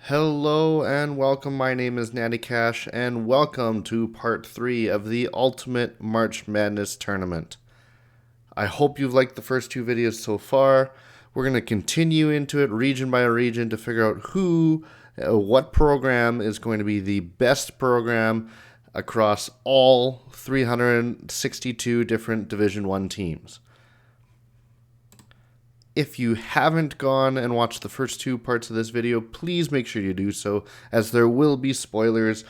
Hello and welcome. My name is Natty Cash, and welcome to part 3 of the Ultimate March Madness Tournament. I hope you've liked the first two videos so far. We're going to continue into it region by region to figure out what program is going to be the best program across all 362 different Division 1 teams. If you haven't gone and watched the first two parts of this video, please make sure you do so, as there will be spoilers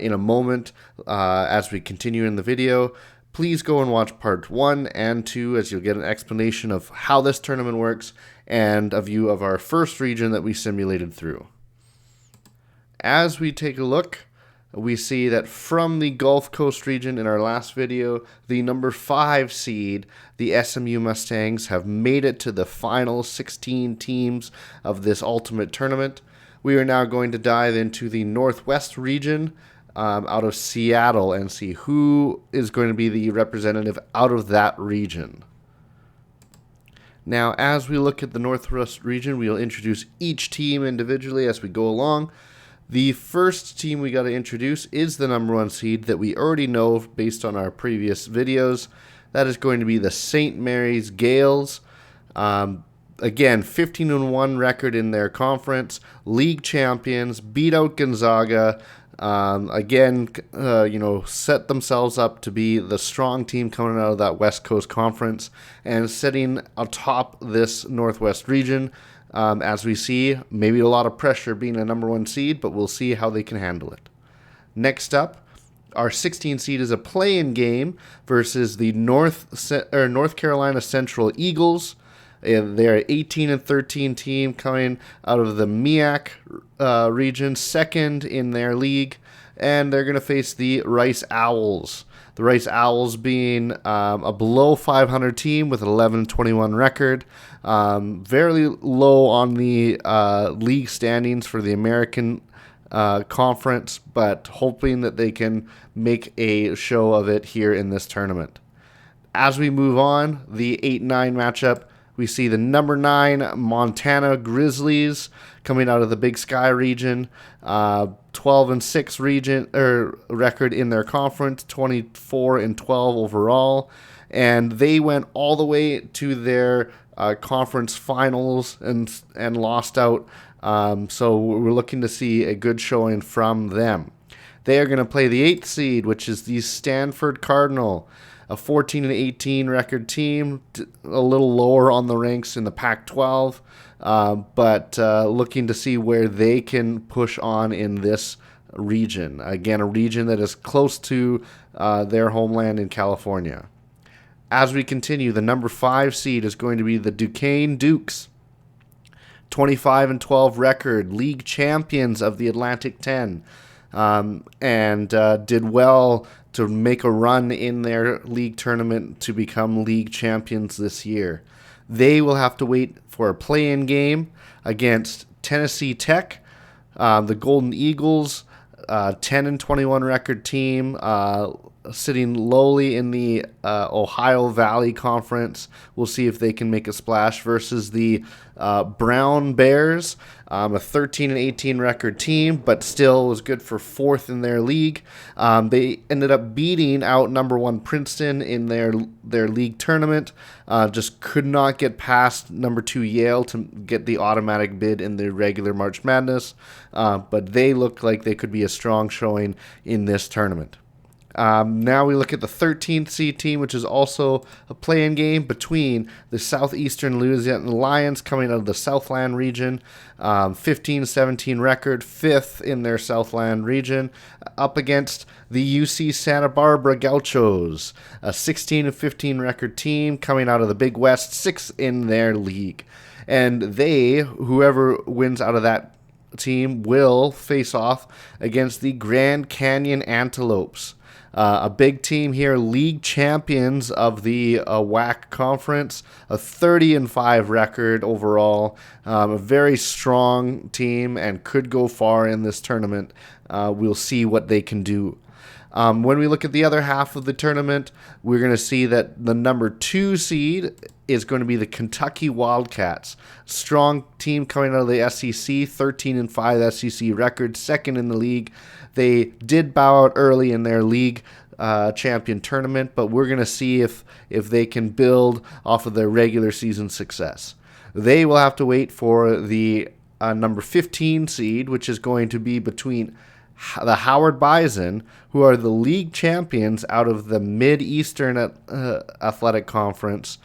in a moment as we continue in the video. Please go and watch part 1 and 2, as you'll get an explanation of how this tournament works and a view of our first region that we simulated through. As we take a look, we see that from the Gulf Coast region in our last video, the number 5 seed, the SMU Mustangs, have made it to the final 16 teams of this ultimate tournament. We are now going to dive into the Northwest region out of Seattle and see who is going to be the representative out of that region. Now, as we look at the Northwest region, we'll introduce each team individually as we go along. The first team we got to introduce is the number 1 seed that we already know based on our previous videos. That is going to be the St. Mary's Gales. Again, 15-1 record in their conference, league champions, beat out Gonzaga. Set themselves up to be the strong team coming out of that West Coast Conference and sitting atop this Northwest region. As we see, maybe a lot of pressure being a number 1 seed, but we'll see how they can handle it. Next up, our 16 seed is a play-in game versus the North Carolina Central Eagles. They're an 18-13 team coming out of the MEAC region, second in their league, and they're going to face the Rice Owls. The Rice Owls being a below 500 team with an 11-21 record. Very low on the league standings for the American Conference, but hoping that they can make a show of it here in this tournament. As we move on, the 8-9 matchup, we see the number 9 Montana Grizzlies coming out of the Big Sky region, 12-6 record in their conference, 24-12 overall, and they went all the way to their conference finals and lost out. So we're looking to see a good showing from them. They are going to play the 8th seed, which is the Stanford Cardinal. A 14-18 record team, a little lower on the ranks in the Pac-12, but looking to see where they can push on in this region. Again, a region that is close to their homeland in California. As we continue, the number 5 seed is going to be the Duquesne Dukes. 25-12 record, league champions of the Atlantic 10, and did well to make a run in their league tournament to become league champions this year. They will have to wait for a play-in game against Tennessee Tech, the Golden Eagles, 10-21 record team, sitting lowly in the Ohio Valley Conference. We'll see if they can make a splash versus the Brown Bears, a 13-18 record team, but still was good for 4th in their league. They ended up beating out number 1 Princeton in their league tournament. Just could not get past number 2 Yale to get the automatic bid in the regular March Madness, but they look like they could be a strong showing in this tournament. Now we look at the 13th seed team, which is also a play-in game between the Southeastern Louisiana Lions coming out of the Southland region, 15-17 record, 5th in their Southland region, up against the UC Santa Barbara Gauchos, a 16-15 record team coming out of the Big West, 6th in their league. And whoever wins out of that team, will face off against the Grand Canyon Antelopes. A big team here, league champions of the WAC conference, a 30-5 record overall, a very strong team and could go far in this tournament we'll see what they can do. When we look at the other half of the tournament, we're going to see that the number 2 seed is going to be the Kentucky Wildcats. Strong team coming out of the SEC, 13-5 SEC record, second in the league. They did bow out early in their league champion tournament, but we're going to see if they can build off of their regular season success. They will have to wait for the number 15 seed, which is going to be between the Howard Bison, who are the league champions out of the Mid-Eastern Athletic Conference,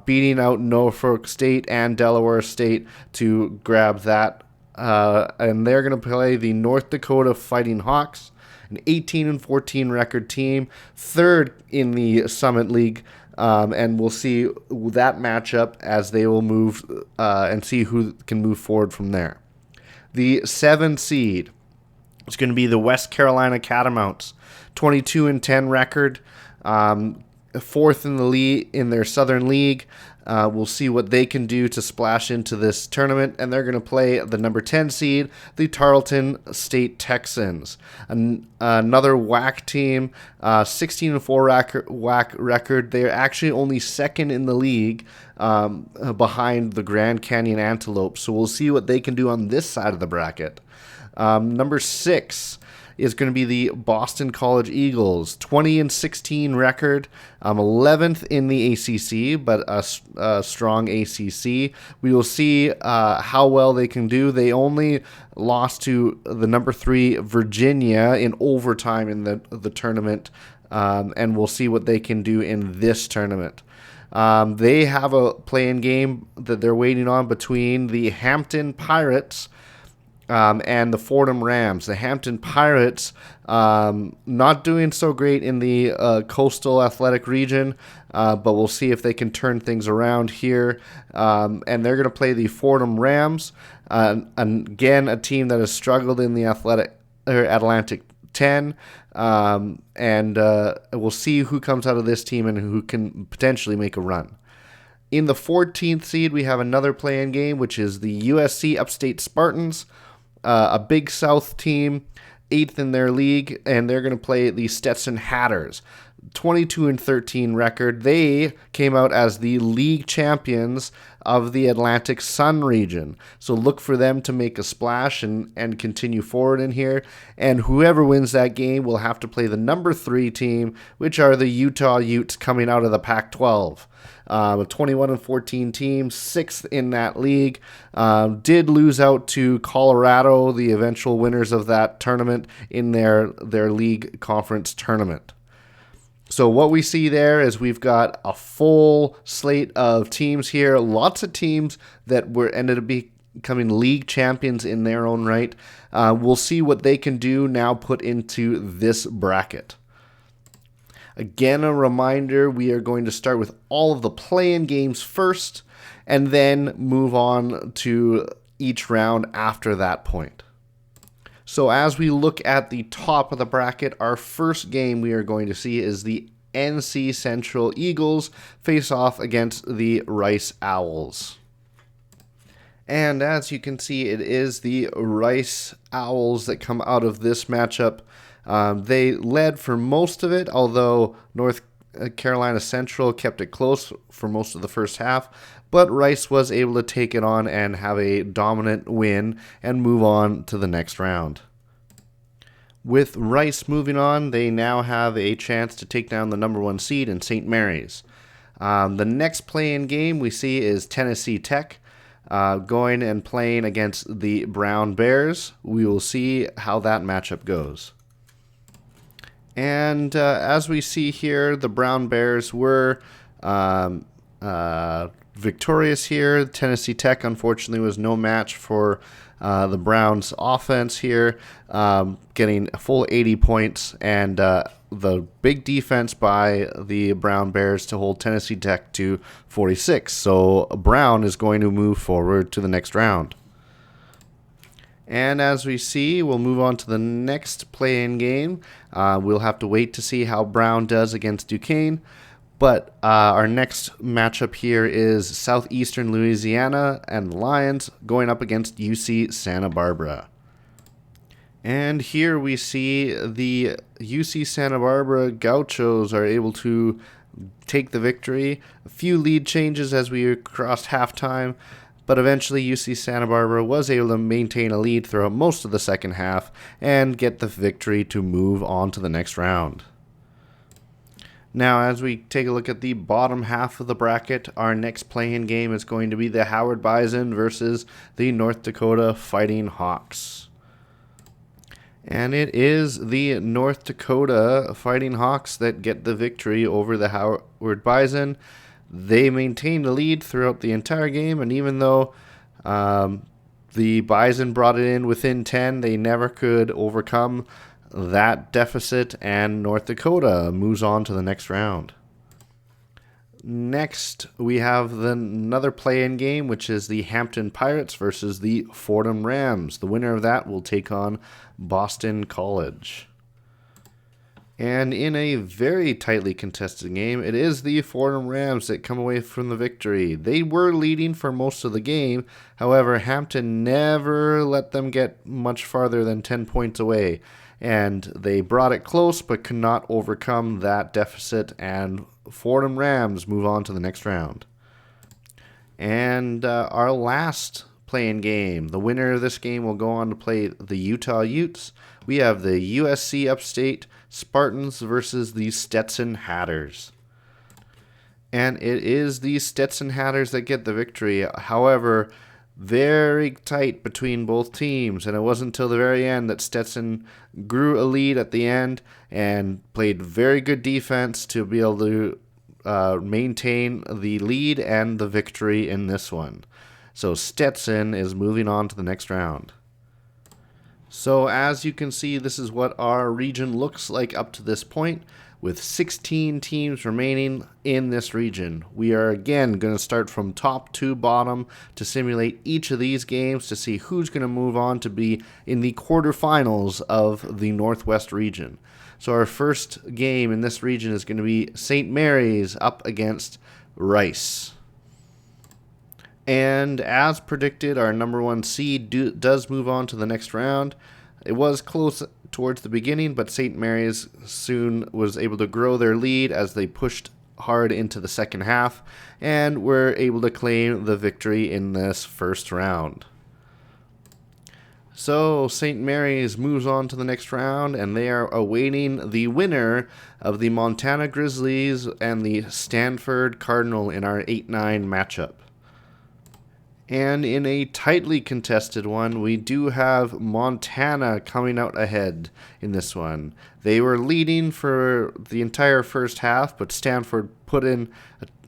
beating out Norfolk State and Delaware State to grab that. And they're going to play the North Dakota Fighting Hawks, an 18-14 record team, third in the Summit League. And we'll see that matchup as they will move and see who can move forward from there. The 7 seed is going to be the West Carolina Catamounts, 22-10 record, fourth in the league in their Southern League. We'll see what they can do to splash into this tournament, and they're going to play the number 10 seed, the Tarleton State Texans. Another WAC team, 16-4 WAC record. They're actually only second in the league behind the Grand Canyon Antelopes, so we'll see what they can do on this side of the bracket. Number 6 is going to be the Boston College Eagles, 20-16 record, 11th in the ACC, but a strong ACC. We will see how well they can do. They only lost to the number 3 Virginia in overtime in the tournament, and we'll see what they can do in this tournament. They have a play-in game that they're waiting on between the Hampton Pirates and the Fordham Rams. The Hampton Pirates not doing so great in the coastal athletic region, but we'll see if they can turn things around here. And they're going to play the Fordham Rams, again a team that has struggled in the Atlantic 10. And we'll see who comes out of this team and who can potentially make a run. In the 14th seed, we have another play-in game, which is the USC Upstate Spartans. A Big South team, 8th in their league, and they're going to play the Stetson Hatters, 22-13 record. They came out as the league champions of the Atlantic Sun region, so look for them to make a splash and continue forward in here. And whoever wins that game will have to play the number 3 team, which are the Utah Utes coming out of the Pac-12. A 21-14 team, 6th in that league. Did lose out to Colorado, the eventual winners of that tournament, in their league conference tournament. So what we see there is we've got a full slate of teams here. Lots of teams that ended up becoming league champions in their own right. We'll see what they can do now put into this bracket. Again, a reminder, we are going to start with all of the play-in games first and then move on to each round after that point. So as we look at the top of the bracket, our first game we are going to see is the NC Central Eagles face off against the Rice Owls. And as you can see, it is the Rice Owls that come out of this matchup. They led for most of it, although North Carolina Central kept it close for most of the first half. But Rice was able to take it on and have a dominant win and move on to the next round. With Rice moving on, they now have a chance to take down the number 1 seed in St. Mary's. The next play-in game we see is Tennessee Tech going and playing against the Brown Bears. We will see how that matchup goes. And as we see here, the Brown Bears were victorious here. Tennessee Tech, unfortunately, was no match for the Browns' offense here, getting a full 80 points, and the big defense by the Brown Bears to hold Tennessee Tech to 46. So Brown is going to move forward to the next round. And as we see, we'll move on to the next play-in game. We'll have to wait to see how Brown does against Duquesne. But our next matchup here is Southeastern Louisiana and the Lions going up against UC Santa Barbara. And here we see the UC Santa Barbara Gauchos are able to take the victory. A few lead changes as we crossed halftime, but eventually UC Santa Barbara was able to maintain a lead throughout most of the second half and get the victory to move on to the next round. Now, as we take a look at the bottom half of the bracket, our next play-in game is going to be the Howard Bison versus the North Dakota Fighting Hawks. And it is the North Dakota Fighting Hawks that get the victory over the Howard Bison. They maintained the lead throughout the entire game, and even though the Bison brought it in within 10, they never could overcome that deficit, and North Dakota moves on to the next round. Next, we have another play-in game, which is the Hampton Pirates versus the Fordham Rams. The winner of that will take on Boston College. And in a very tightly contested game, it is the Fordham Rams that come away from the victory. They were leading for most of the game. However, Hampton never let them get much farther than 10 points away. And they brought it close but could not overcome that deficit, and Fordham Rams move on to the next round. And our last play-in game, the winner of this game will go on to play the Utah Utes. We have the USC Upstate Spartans versus the Stetson Hatters. And it is the Stetson Hatters that get the victory. However, very tight between both teams, and it wasn't until the very end that Stetson grew a lead at the end and played very good defense to be able to maintain the lead and the victory in this one. So Stetson is moving on to the next round. So as you can see, this is what our region looks like up to this point, with 16 teams remaining in this region. We are again going to start from top to bottom to simulate each of these games to see who's going to move on to be in the quarterfinals of the Northwest region. So our first game in this region is going to be St. Mary's up against Rice. And as predicted, our number one seed does move on to the next round. It was close towards the beginning, but St. Mary's soon was able to grow their lead as they pushed hard into the second half and were able to claim the victory in this first round. So St. Mary's moves on to the next round, and they are awaiting the winner of the Montana Grizzlies and the Stanford Cardinal in our 8-9 matchup. And in a tightly contested one, we do have Montana coming out ahead in this one. They were leading for the entire first half, but Stanford put in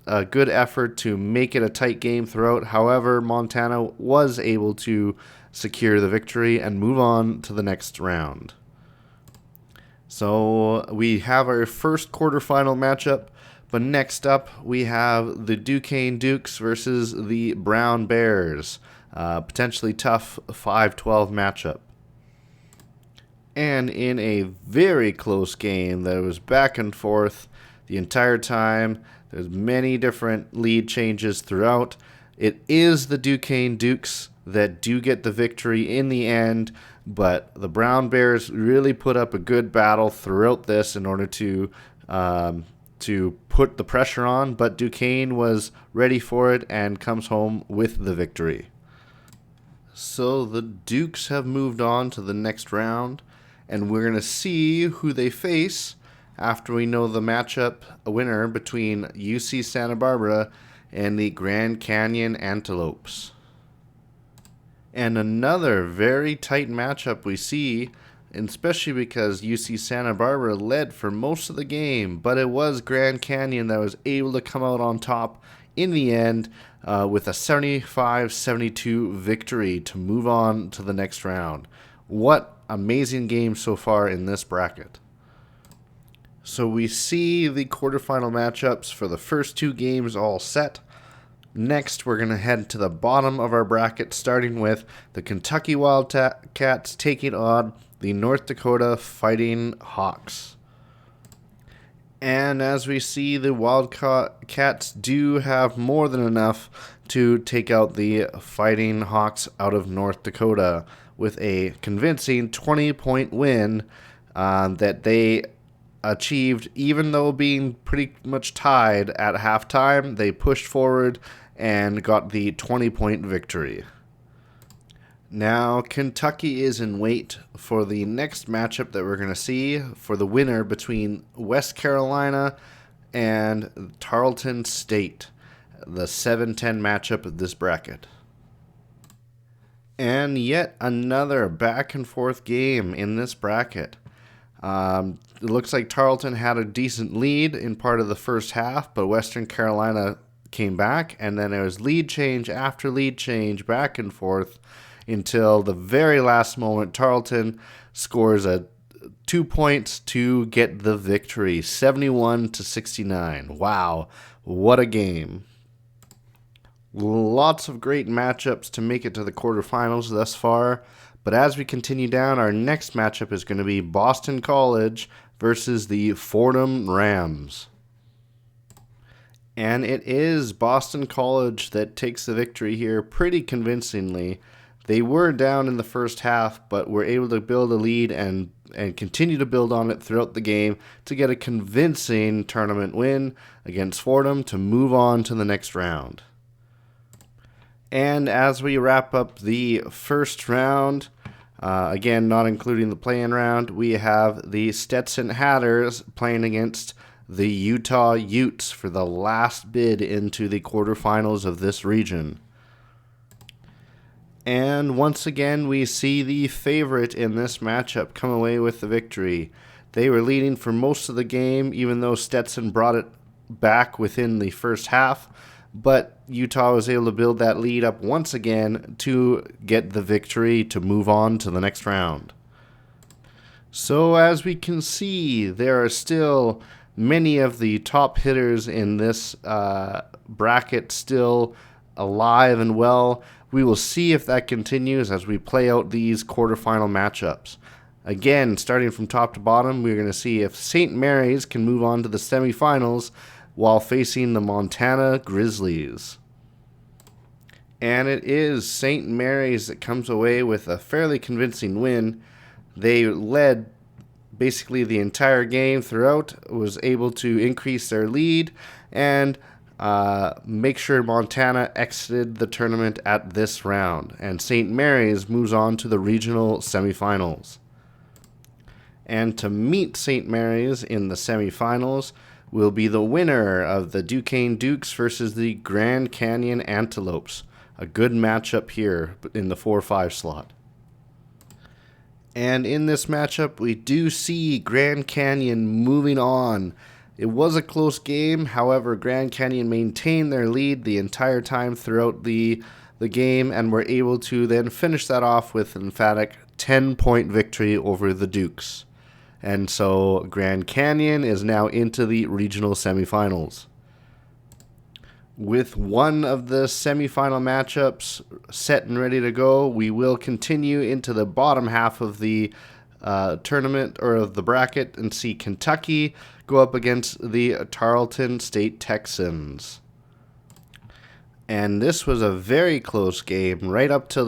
a good effort to make it a tight game throughout. However, Montana was able to secure the victory and move on to the next round. So we have our first quarterfinal matchup. But next up, we have the Duquesne Dukes versus the Brown Bears. Potentially tough 5-12 matchup. And in a very close game that was back and forth the entire time, there's many different lead changes throughout. It is the Duquesne Dukes that do get the victory in the end, but the Brown Bears really put up a good battle throughout this in order to put the pressure on, but Duquesne was ready for it and comes home with the victory. So the Dukes have moved on to the next round, and we're going to see who they face after we know the matchup winner between UC Santa Barbara and the Grand Canyon Antelopes. And another very tight matchup we see, especially because UC Santa Barbara led for most of the game, but it was Grand Canyon that was able to come out on top in the end with a 75-72 victory to move on to the next round. What amazing game so far in this bracket. So we see the quarterfinal matchups for the first two games all set. Next, we're going to head to the bottom of our bracket, starting with the Kentucky Wildcats taking on the North Dakota Fighting Hawks. And as we see, the Wildcats do have more than enough to take out the Fighting Hawks out of North Dakota. with a convincing 20-point win that they achieved, even though being pretty much tied at halftime. They pushed forward and got the 20-point victory. Now, Kentucky is in wait for the next matchup that we're going to see for the winner between West Carolina and Tarleton State, the 7-10 matchup of this bracket. And yet another back and forth game in this bracket. It looks like Tarleton had a decent lead in part of the first half, but Western Carolina came back, and then there was lead change after lead change, back and forth, until the very last moment. Tarleton scores 2 points to get the victory, 71-69. Wow, what a game. Lots of great matchups to make it to the quarterfinals thus far. But as we continue down, our next matchup is going to be Boston College versus the Fordham Rams. And it is Boston College that takes the victory here pretty convincingly. They were down in the first half, but were able to build a lead and continue to build on it throughout the game to get a convincing tournament win against Fordham to move on to the next round. And as we wrap up the first round, again, not including the play-in round, we have the Stetson Hatters playing against the Utah Utes for the last bid into the quarterfinals of this region. And once again, we see the favorite in this matchup come away with the victory. They were leading for most of the game, even though Stetson brought it back within the first half. But Utah was able to build that lead up once again to get the victory to move on to the next round. So as we can see, there are still many of the top hitters in this bracket still alive and well. We will see if that continues as we play out these quarterfinal matchups. Again, starting from top to bottom, we're going to see if St. Mary's can move on to the semifinals while facing the Montana Grizzlies. And it is St. Mary's that comes away with a fairly convincing win. They led basically the entire game throughout, was able to increase their lead, and make sure Montana exited the tournament at this round. And St. Mary's moves on to the regional semifinals. And to meet St. Mary's in the semifinals will be the winner of the Duquesne Dukes versus the Grand Canyon Antelopes. A good matchup here in the 4-5 slot. And in this matchup, we do see Grand Canyon moving on. It was a close game. However, Grand Canyon maintained their lead the entire time throughout the game and were able to then finish that off with an emphatic 10-point victory over the Dukes. And so Grand Canyon is now into the regional semifinals. With one of the semifinal matchups set and ready to go, we will continue into the bottom half of the tournament or of the bracket and see Kentucky go up against the Tarleton State Texans. And this was a very close game right up to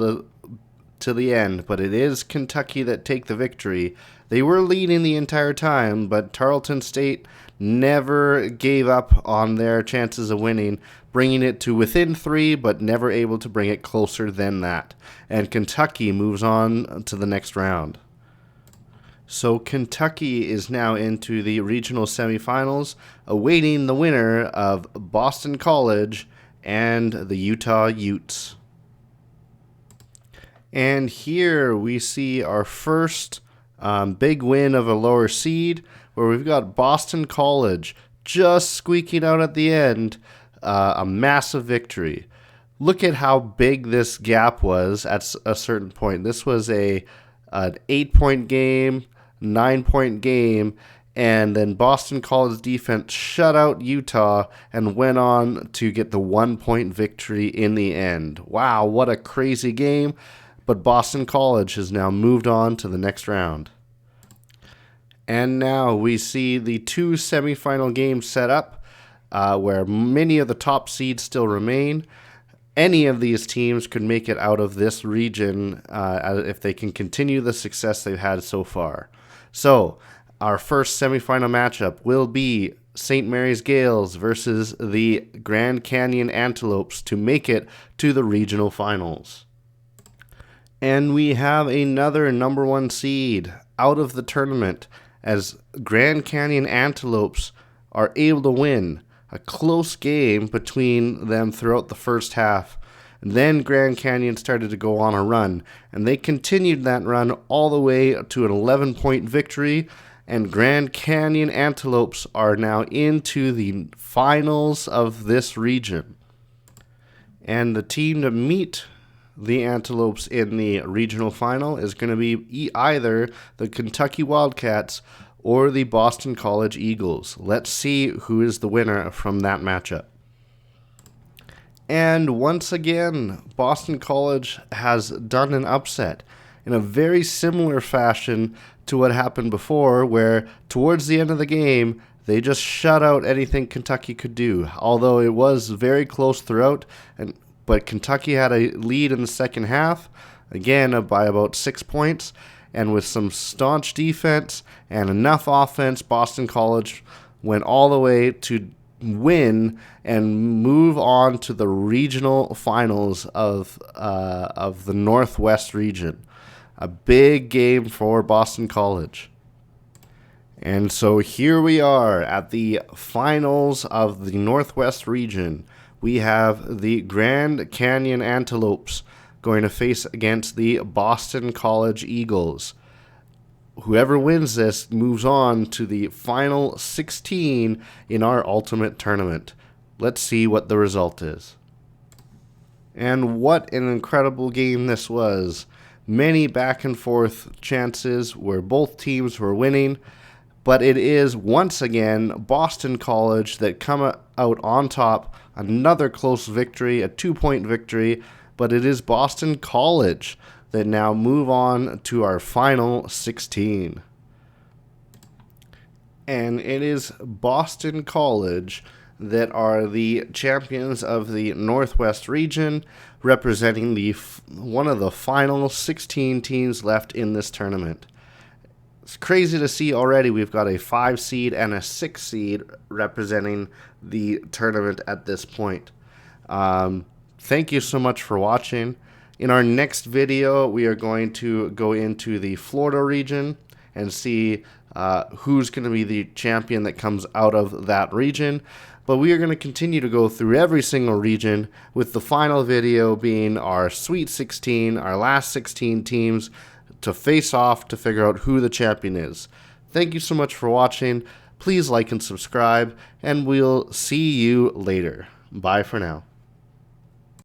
the end, but it is Kentucky that take the victory. They were leading the entire time, but Tarleton State never gave up on their chances of winning, bringing it to within 3, but never able to bring it closer than that. And Kentucky moves on to the next round. So Kentucky is now into the regional semifinals, awaiting the winner of Boston College and the Utah Utes. And here we see our first big win of a lower seed, where we've got Boston College just squeaking out at the end a massive victory. Look at how big this gap was at a certain point. This was an 8-point game, 9-point game, and then Boston College defense shut out Utah and went on to get the 1-point victory in the end. Wow, what a crazy game. But Boston College has now moved on to the next round. And now we see the 2 semifinal games set up where many of the top seeds still remain. Any of these teams could make it out of this region if they can continue the success they've had so far. So, our first semifinal matchup will be St. Mary's Gales versus the Grand Canyon Antelopes to make it to the regional finals. And we have another number 1 seed out of the tournament as Grand Canyon Antelopes are able to win a close game between them throughout the first half. And then Grand Canyon started to go on a run, and they continued that run all the way to an 11-point victory, and Grand Canyon Antelopes are now into the finals of this region. And the team to meet the Antelopes in the regional final is going to be either the Kentucky Wildcats or the Boston College Eagles. Let's see who is the winner from that matchup. And once again, Boston College has done an upset in a very similar fashion to what happened before, where towards the end of the game, they just shut out anything Kentucky could do. Although it was very close throughout, but Kentucky had a lead in the second half, again by about 6 points. And with some staunch defense and enough offense, Boston College went all the way to win and move on to the regional finals of the Northwest region. A big game for Boston College. And so here we are at the finals of the Northwest region. We have the Grand Canyon Antelopes going to face against the Boston College Eagles. Whoever wins this moves on to the final 16 in our ultimate tournament. Let's see what the result is. And what an incredible game this was. Many back and forth chances where both teams were winning, but it is once again Boston College that come out on top. Another close victory, a 2-point victory, but it is Boston College that now move on to our final 16. And it is Boston College that are the champions of the Northwest region, representing one of the final 16 teams left in this tournament. It's crazy to see already we've got a 5 seed and a 6 seed representing the tournament at this point. Thank you so much for watching. In our next video, we are going to go into the Florida region and see who's going to be the champion that comes out of that region. But we are going to continue to go through every single region, with the final video being our Sweet 16, our last 16 teams to face off to figure out who the champion is. Thank you so much for watching. Please like and subscribe, and we'll see you later. Bye for now.